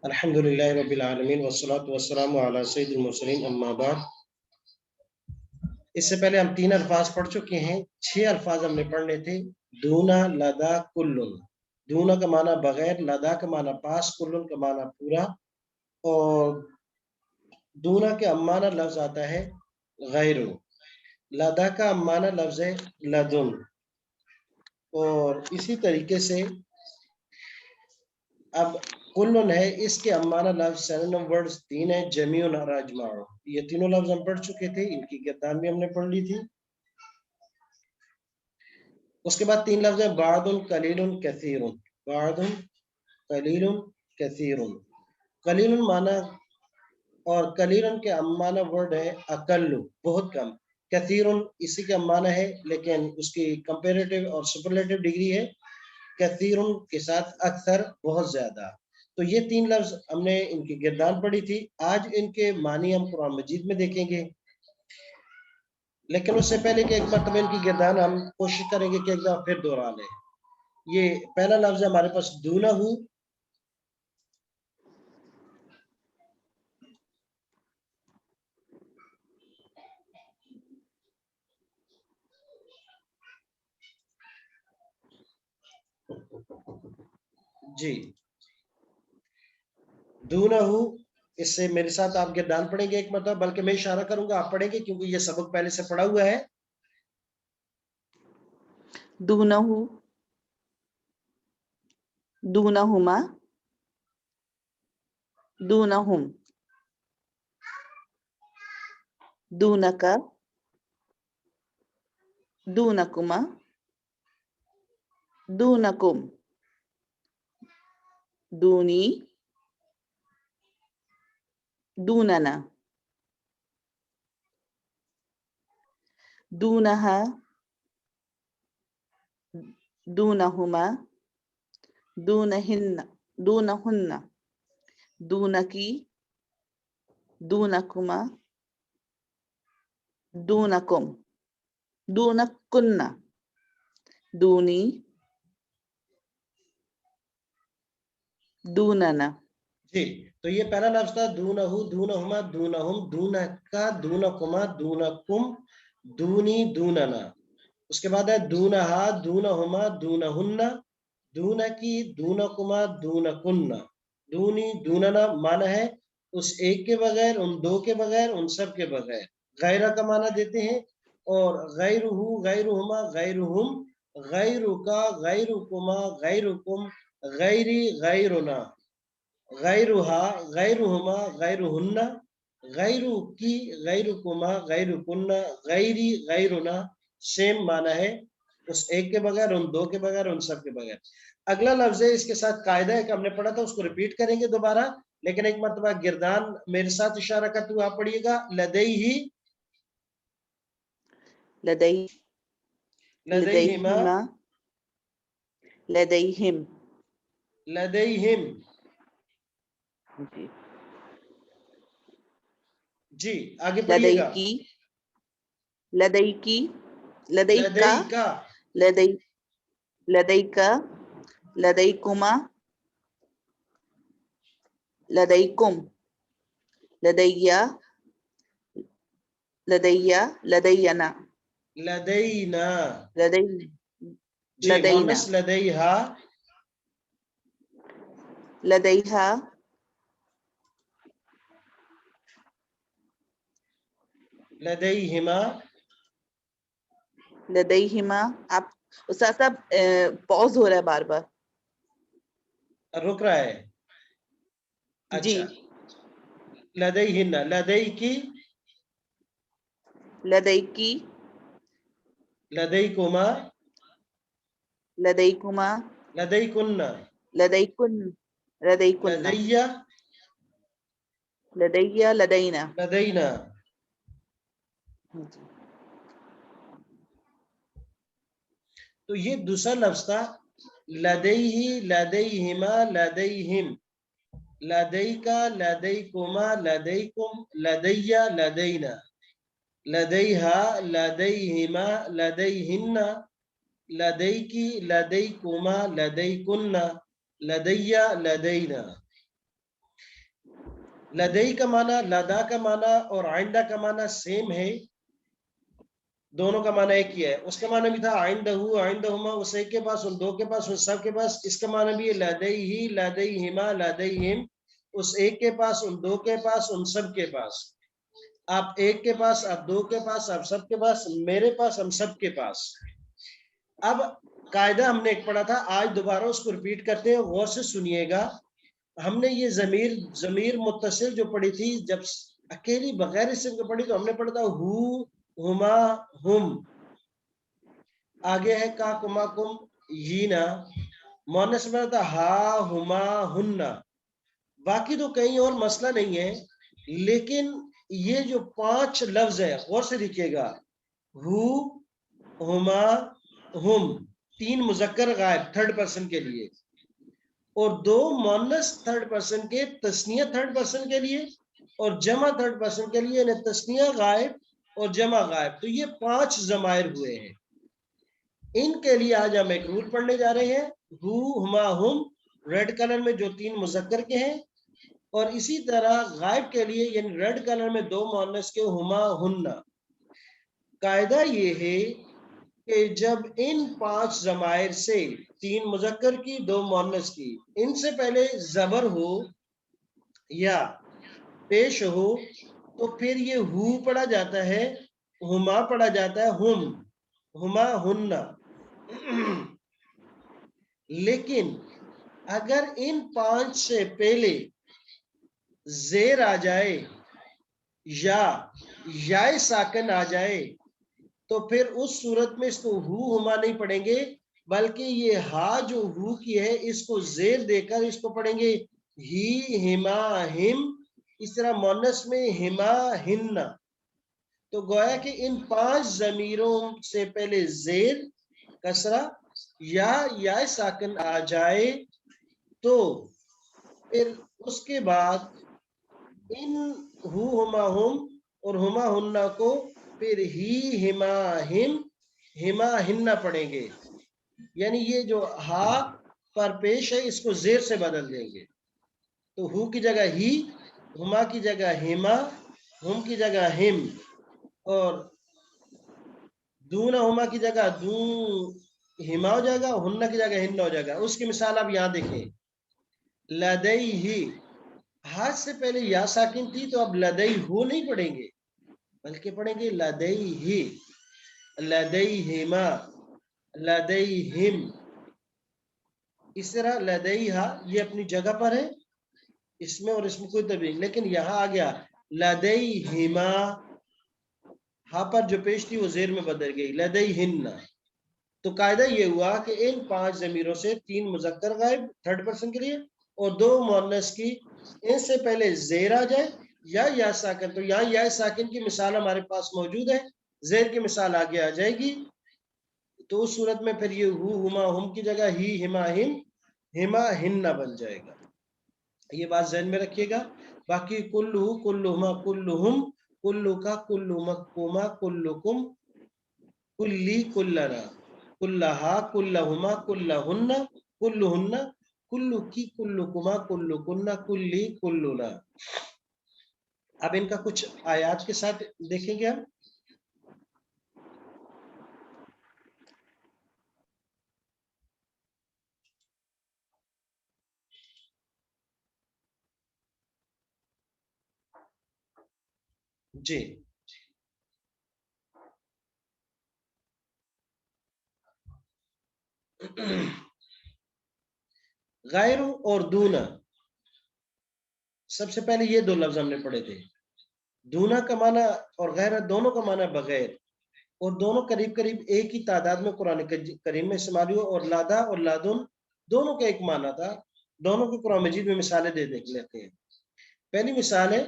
الحمدللہ رب العالمین والصلاة والسلام علی سید المرسلین اما بعد۔ اس سے پہلے ہم 3 الفاظ پڑھ چکے ہیں، 6 الفاظ ہم نے پڑھنے تھے۔ دونا، لدا، کلن۔ دونا کا معنی بغیر، لدا کا معنی پاس، کلن کا معنی پورا، اور دونا کے امانہ لفظ آتا ہے غیرو۔ لدا کا امانہ لفظ ہے لدن، اور اسی طریقے سے اب کلن ہے، اس کے امانہ لفظ سینونیم ورڈز 3 ہیں، جمیعن اور اجماع۔ یہ تینوں لفظ ہم پڑھ چکے تھے، ان کی گردان بھی ہم نے پڑھ لی تھی۔ اس کے بعد 3 لفظ ہیں بعض، قلیل، کثیر۔ بعض، قلیل، کثیر۔ قلیل معنی اور قلیل کے امانہ ورڈ ہے اقل، بہت کم۔ کثیر اسی کا معنی ہے، لیکن اس کی کمپیریٹیو اور سپرلیٹیو ڈگری ہے کثیر کے ساتھ اکثر، بہت زیادہ۔ تو یہ 3 لفظ ہم نے ان کی گردان پڑھی تھی۔ آج ان کے معنی ہم قرآن مجید میں دیکھیں گے، لیکن اس سے پہلے کہ ایک مرتبہ ان کی گردان ہم کوشش کریں گے کہ ایک دفعہ پھر دوہرا لیں۔ یہ پہلا لفظ ہے ہمارے پاس دونہ، جی دونہ، اس سے میرے ساتھ آپ گردان پڑھیں گے ایک مرتبہ، بلکہ میں اشارہ کروں گا، آپ پڑھیں گے کیونکہ یہ سبق پہلے سے پڑھا ہوا ہے۔ دونہ، دونہما، دونہم، دونک، دونکما، دونکم، دونی، دوننا، دونہا، دونہما، دونہن، دونہن، دونکی، دونکما، دونکم، دونکن، دونی، دوننا۔ جی تو یہ پہلا لفظ تھا دونہ، دونہما، دونہم، دونکا، دونکما، دونکم، دونی، دوننا۔ اس کے بعد ہے دونہا، دونہما، دونہن، دونکی، دونکما، دونکن، دونی، دوننا معنی ہے اس ایک کے بغیر، ان 2 کے بغیر، ان سب کے بغیر۔ غیرہ کا معنی دیتے ہیں، اور غیرہ، غیرہما، غیرہم، غیرکا، غیرکما، غیرکم، غیری، غیرنا، غیرہا، غیرہما، غیرہن، غیرو کی، غیرکما، غیرکن، غیری، غیرنا، سیم معنی ہے اس ایک کے بغیر، ان 2 کے بغیر، ان سب کے بغیر۔ اگلا لفظ ہے، اس کے ساتھ قاعدہ ہے کہ ہم نے پڑھا تھا، اس کو ریپیٹ کریں گے دوبارہ، لیکن ایک مرتبہ گردان میرے ساتھ اشارہ کرتے ہوئے آپ پڑھیے گا، لدیہ، لدی، لدیہما، لدیہما، لدیہم۔ لدیہم۔ جی، جی آگے پڑھیے گا، لدیکی، لدیکی، لدیکا، لدیکا، لدی، لدیکا، لدیکما، لدیکم، لدیا، لدیا، لدینا، لدینا، لدی، جی لدینا، مونس لدیہا، لدیہا، لدیہما، لدیہما۔ آپ استاد صاحب پوز ہو رہا ہے بار بار۔ رک رہا ہے، جی، اچھا، لدیہن، لدیکی، لدیکی، لدیکما، لدیکما، لدیکن، لدیکن، لدیکن، لدیہ، لدیا، لدینا۔ لدینا۔ جی، تو یہ دوسرا لفظ تھا لدیہ، لدیہما، لدیہم، لدیکا، لدیکما، لدیکم، لدیہ، لدینا، لدیہا، لدیہما، لدیہن، لدیکی، لدیکما، لدیکن، لدیہ، لدینا۔ لدئی کا معنی لدا کا معنی اور آئندہ کا معنی سیم ہے، دونوں کا معنی ایک ہی ہے. اس کا معنی بھی تھا آئندہ آئندہما، اس ایک کے پاس، ان دو کے پاس، ان سب کے پاس. اس کا معنی بھی ہے لدئی لدیہما لدیہم، اس ایک کے پاس، ان دو کے پاس، ان سب کے پاس. آپ ایک کے پاس، آپ دو کے پاس، آپ سب کے پاس، میرے پاس، ہم سب کے پاس. اب قاعدہ ہم نے ایک پڑھا تھا، آج دوبارہ اس کو ریپیٹ کرتے ہیں، غور سے سنیے گا. ہم نے یہ ضمیر متصل جو پڑھی تھی، جب اکیلی بغیر اسم کے پڑھی تو ہم نے پڑھا تھا ہو، ہما، ہم. آگے ہے کا، کما، کم، یینا. مونس میں تھا ہا، ہما، ہننا. باقی تو کہیں اور مسئلہ نہیں ہے، لیکن یہ جو 5 لفظ ہے غور سے دیکھیے گا، ہو، ہما، ہم، 3 مذکر غائب تھرڈ پرسن کے لیے، اور 2 مؤنث تھرڈ پرسن کے، تثنیہ تھرڈ پرسن کے لیے اور جمع تھرڈ پرسن کے لیے، یعنی تثنیہ غائب اور جمع غائب. تو یہ 5 ضمائر ہوئے ہیں. ان کے لیے آج ہم ایک رول پڑھنے جا رہے ہیں، ہو، ہما، ہم، ریڈ کلر میں جو 3 مذکر کے ہیں، اور اسی طرح غائب کے لیے یعنی ریڈ کلر میں 2 مؤنث کے، ہما، ہننا. قاعدہ یہ ہے کہ جب ان 5 ضمائر سے 3 مذکر کی، 2 مؤنث کی، ان سے پہلے زبر ہو یا پیش ہو تو پھر یہ ہو پڑھا جاتا ہے، ہما پڑھا جاتا ہے، ہم، ہما، ہننا. لیکن اگر ان 5 سے پہلے زیر آ جائے یا یائے ساکن آ جائے تو پھر اس صورت میں اس کو ہو، ہما نہیں پڑھیں گے، بلکہ یہ ہا جو ہو کی ہے اس کو زیر دے کر اس کو پڑھیں گے ہی، ہما، ہم. اس طرح مونس میں ہما، ہننا. تو گویا کہ ان 5 ضمیروں سے پہلے زیر، کسرہ یا ساکن آ جائے تو پھر اس کے بعد ان ہو، ہما، ہم اور ہما، ہننا کو پھر ہی، ہما، ہم، ہما، ہننا پڑھیں گے. یعنی یہ جو ہا پر پیش ہے اس کو زیر سے بدل دیں گے. تو ہو کی جگہ ہی، ہما کی جگہ ہما، ہم کی جگہ ہم، اور دون ہما کی جگہ دون ہما ہو جائے گا، ہننا کی جگہ ہن ہو جائے گا. اس کی مثال آپ یہاں دیکھیں، لدئی ہی، ہاتھ سے پہلے یا ساکن تھی تو اب لدئی ہو نہیں پڑھیں گے بلکہ پڑھیں گے لدئی ہی، لدئی ہما، لدئی ہم. اس طرح لدئی ہا یہ اپنی جگہ پر ہے، اس میں اور اس میں کوئی تبدیلی، لیکن یہاں آ گیا لدئی ہما، ہا پر جو پیش تھی وہ زیر میں بدل گئی، لدئی ہننا. تو قاعدہ یہ ہوا کہ ان 5 ضمیروں سے 3 مذکر غائب تھرڈ پرسن کے لیے اور 2 مؤنث کی، ان سے پہلے زیر آ جائے یا ساکن. تو یہاں یا ساکن کی مثال ہمارے پاس موجود ہے، زیر کی مثال آگے آ جائے گی. تو اس صورت میں پھر یہ ہو، ہما، ہم کی جگہ ہی، ہما، ہم، ہما، ہننا بن جائے گا. یہ بات ذہن میں رکھیے گا. باقی کلو، کلہما، کلہم، کلو کا، کلو مکما، کلکم، کلی، کلنا، کلہا، کلہما، کلہن، کلہن، کلو کی، کلکما، کلکنا، کلی، کلنا. اب ان کا کچھ آیات کے ساتھ دیکھیں گے ہم. جی غیر اور دونا، سب سے پہلے یہ 2 لفظ ہم نے پڑھے تھے. دونا کا معنی اور غیر دونوں کا معنی بغیر، اور دونوں قریب قریب ایک ہی تعداد میں قرآن کریم میں استعمال ہوا. اور لادا اور لادن دونوں کا ایک معنی تھا. دونوں کو قرآن مجید میں مثالیں دے دیکھ لیتے ہیں. پہلی مثال ہے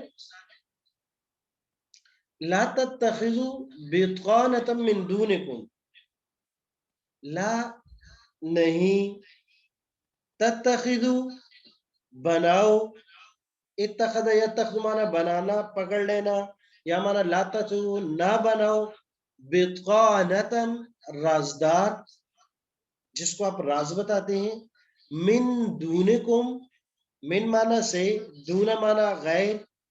لا تتخذوا بطانة من دونکم، لا نہیں، تتخذوا بناؤ، اتخذ یتخذ مانا بنانا، پکڑ لینا، یا مانا لا تتخذوا نہ بناؤ، بطانة رازدار، جس کو آپ راز بتاتے ہیں، من دونکم، من مانا سے، دون مانا غیر،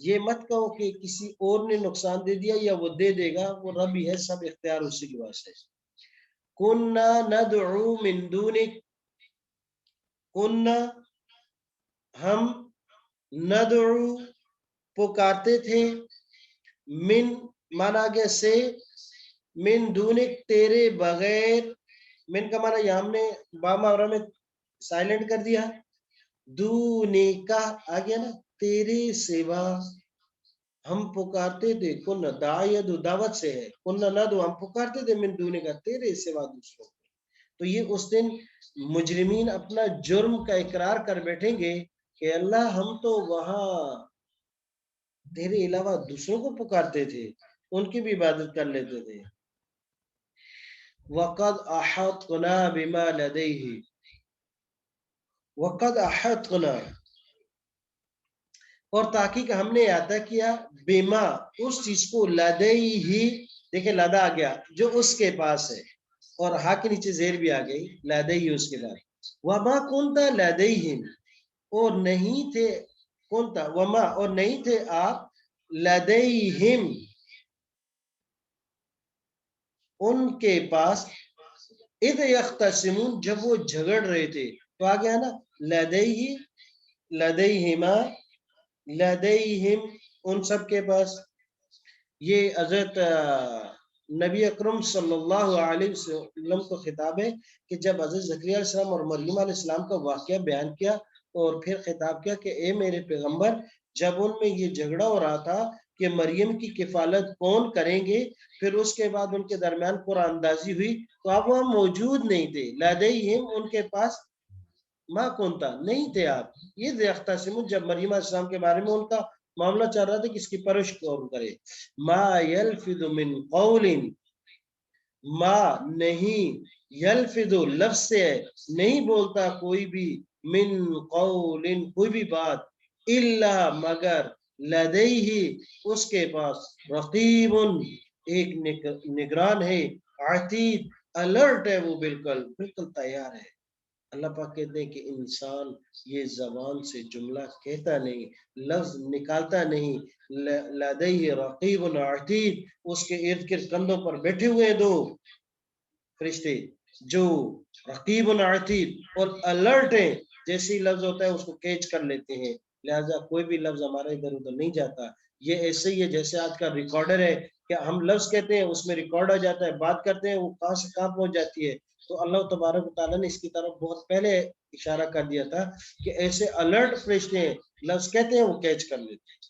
یہ مت کہو کہ کسی اور نے نقصان دے دیا یا وہ دے دے گا، وہ رب ہی ہے، سب اختیار اسی کے پاس ہے. کننا ندعو من دونک، کننا ہم، ندعو پکارتے تھے، من مانا گیا سے، من دونک تیرے بغیر، من کا مانا یہ ہم نے با محاورہ میں سائلنٹ کر دیا، دونی کا آ گیا نا، تیرے سوا ہم پکارتے تھے، کن داعیت دعوت سے ہے، کن ندعو ہم پکارتے تھے، من دونی کا تیرے سوا دوسروں. تو یہ اس دن مجرمین اپنا جرم کا اقرار کر بیٹھیں گے کہ اللہ ہم تو وہاں تیرے علاوہ دوسروں کو پکارتے تھے، ان کی بھی عبادت کر لیتے تھے. وَقَدْ أَحَطْنَا بِمَا لَدَيْهِ، وَقَدْ أَحَطْنَا اور تحقیق ہم نے احاطہ کیا، بما اس چیز کو، لدیہ دیکھیں لدا آ گیا جو اس کے پاس ہے، اور ہا کے نیچے زیر بھی آ گئی، لدیہ اس کے بعد. وما كنت لدیہم اور نہیں تھے، کنت وما اور نہیں تھے آپ، لدیہم ان کے پاس، اذ یختصمون جب وہ جھگڑ رہے تھے. تو آ گیا نا لدیہ، لدیہما، لدیہم ان سب کے پاس. یہ حضرت نبی اکرم صلی اللہ علیہ وسلم کو خطاب ہے کہ جب حضرت زکریا علیہ السلام اور مریم علیہ السلام کا واقعہ بیان کیا اور پھر خطاب کیا کہ اے میرے پیغمبر، جب ان میں یہ جھگڑا ہو رہا تھا کہ مریم کی کفالت کون کریں گے، پھر اس کے بعد ان کے درمیان قرآن اندازی ہوئی تو آپ وہاں موجود نہیں تھے، لدیہم ان کے پاس، ما کنتا نہیں تھے آپ. یہ یختصمون جب مریم علیہ السلام کے بارے میں ان کا معاملہ چل رہا تھا کہ اس کی پرش کون کرے. ما یلفظ من قول، ما نہیں، یلفظ لفظ سے نہیں بولتا کوئی بھی، من قول کوئی بھی بات، الا مگر، لدیہ اس کے پاس، رقیب ایک نگران ہے، عتید الرٹ ہے، وہ بالکل بالکل تیار ہے. اللہ پاک کہتے ہیں کہ انسان یہ زبان سے جملہ کہتا نہیں، لفظ نکالتا نہیں، لدیہ رقیب عتید اس کے ارد گرد کندھوں پر بیٹھے ہوئے ہیں دو فرشتے جو رقیب عتید اور الرٹ ہیں، جیسی لفظ ہوتا ہے اس کو کیچ کر لیتے ہیں. لہٰذا کوئی بھی لفظ ہمارا ادھر ادھر نہیں جاتا. یہ ایسے ہی ہے جیسے آج کا ریکارڈر ہے کہ ہم لفظ کہتے ہیں اس میں ریکارڈ ہو جاتا ہے، بات کرتے ہیں وہ کہاں سے کہاں پہنچ جاتی ہے. تو اللہ تبارک و تعالیٰ نے اس کی طرف بہت پہلے اشارہ کر دیا تھا کہ ایسے الرٹ فرشتے ہیں، لفظ کہتے ہیں وہ کیچ کر لیتے ہیں.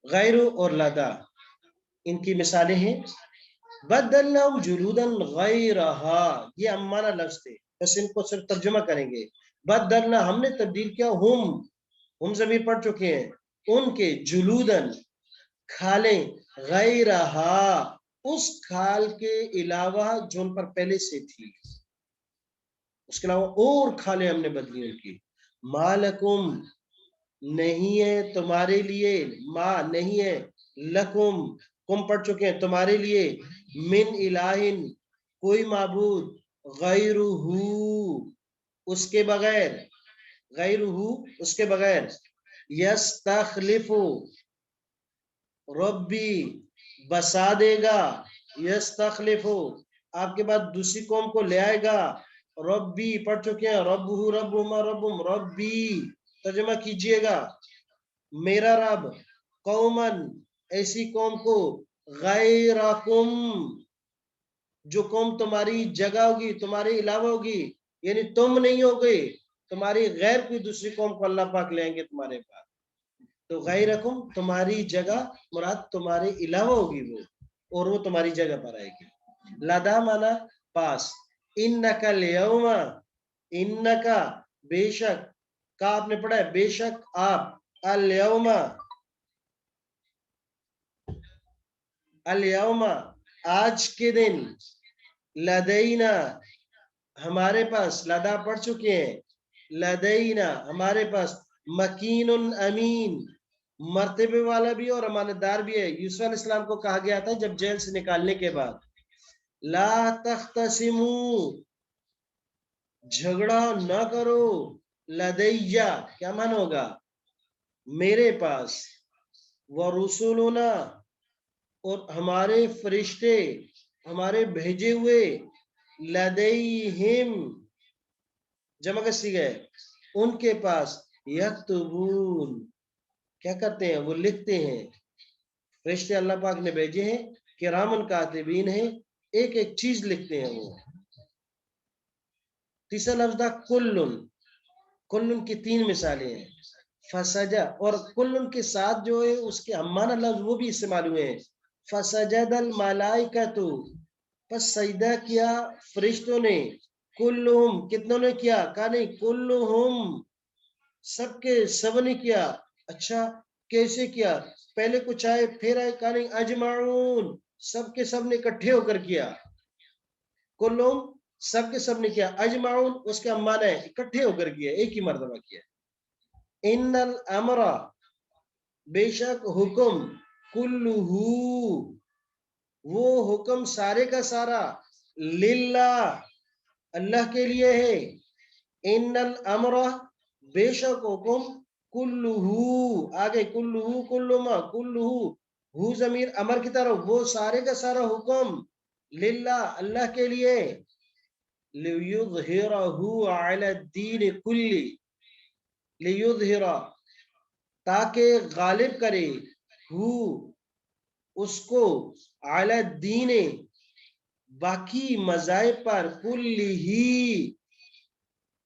غیر اور لدا ان کی مثالیں ہیں، بدلناہم جلودا غیرہا یہ امانہ لفظ تھے، بس ان کو صرف ترجمہ کریں گے. بدلنا ہم نے تبدیل کیا، ہم ضمیر پڑھ چکے ہیں، ان کے، جلودن کھالیں، غیرہا اس کھال کے علاوہ جو ان پر پہلے سے تھی، اس کے علاوہ اور کھالیں ہم نے بدلی ان کی. مالکم نہیں ہے تمہارے لیے، ما نہیں ہے، لکم کم پڑھ چکے ہیں تمہارے لیے، من الہن کوئی معبود، غیرہ اس کے بغیر، غیرہ اس کے بغیر، یستخلف ربی بسا دے گا، یستخلف آپ کے بعد دوسری قوم کو لے آئے گا. ربی پڑھ چکے ہیں، ربہ ربہما ربہم، ربی ترجمہ کیجئے گا میرا رب، قومن ایسی قوم کو، غیرکم جو قوم تمہاری جگہ ہوگی، تمہارے علاوہ ہوگی، یعنی تم نہیں ہوگے، تمہاری غیر کوئی دوسری قوم کو اللہ پاک لیں گے تمہارے پاس. تو غیرکم تمہاری جگہ مراد تمہارے علاوہ ہوگی وہ، اور وہ تمہاری جگہ پر آئے گی. لدا مانا پاس، انکا الیوم، انکا بے شک، کا آپ نے پڑھا ہے بے شک آپ، الیوم الیوم آج کے دن، لدینا ہمارے پاس، لدا پڑھ چکے ہیں، لدینا ہمارے پاس، مکین امین مرتبے والا بھی اور امانت دار بھی ہے. یوسف علیہ السلام کو کہا گیا تھا جب جیل سے نکالنے کے بعد، لا تختصموا جھگڑا نہ کرو، لدیہ کیا معنی ہوگا، میرے پاس، ورسولنا اور ہمارے فرشتے، ہمارے بھیجے ہوئے، لدیہم جمع کا صیغہ ہے، ان کے پاس، یکتبون کیا کرتے ہیں، وہ لکھتے ہیں، فرشتے اللہ پاک نے بھیجے ہیں، کرامن کاتبین ہیں، ایک ایک چیز لکھتے ہیں وہ۔ تیسرا لفظ تھا کلن، کلن کی 3 مثالیں ہیں، فسجا، اور کلن کے ساتھ جو ہے اس کے ہمانہ لفظ وہ بھی استعمال ہوئے ہیں، فسجد الملائکۃ، پس سجدہ کیا فرشتوں نے، کلہم کتنوں نے کیا، کہا نہیں کلہم سب کے سب نے کیا۔ اچھا کیسے کیا، پہلے کچھ آئے پھر آئے، کہا نہیں اجمعون سب کے سب نے اکٹھے ہو کر کیا، کلہم سب کے سب نے کیا، اجمعون اس کا معنی ہے اکٹھے ہو کر کیا، ایک ہی مرتبہ کیا۔ ان الامر بے شک حکم، کلہ وہ حکم سارے کا سارا، للہ اللہ کے لیے ہے، ان الامر بے شک حکم، کلہ آگے کلہ کلما کلہ، ہو ضمیر امر کی طرف، وہ سارے کا سارا حکم، للہ اللہ کے لیے، لیظہرہ علی الدین کلی، لیظہرہ تاکہ غالب کرے، ہو اس کو، علی الدین باقی مذاہب پر، کلی ہی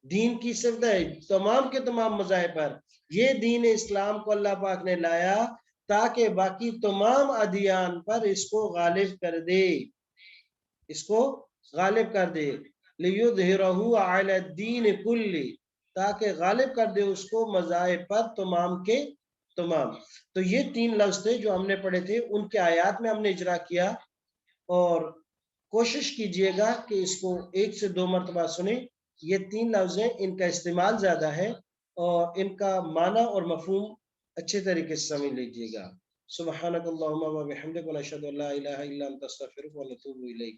دین کی صفت ہے تمام کے تمام مذاہب پر، یہ دین اسلام کو اللہ پاک نے لایا تاکہ باقی تمام ادیان پر اس کو غالب کر دے، اس کو غالب کر دے، لیظہرہ علی الدین کلی تاکہ غالب کر دے اس کو مذاہب پر تمام کے تمام۔ تو یہ 3 لفظ تھے جو ہم نے پڑھے تھے، ان کے آیات میں ہم نے اجرا کیا، اور کوشش کیجئے گا کہ اس کو 1 سے 2 مرتبہ سنیں، یہ 3 لفظ ہیں، ان کا استعمال زیادہ ہے اور ان کا معنی اور مفہوم اچھے طریقے سے سمجھ لیجئے گا۔ سبحانک اللہم و بحمدک ونشہد ان لا الہ الا انت نستغفرک ونتوب الیک۔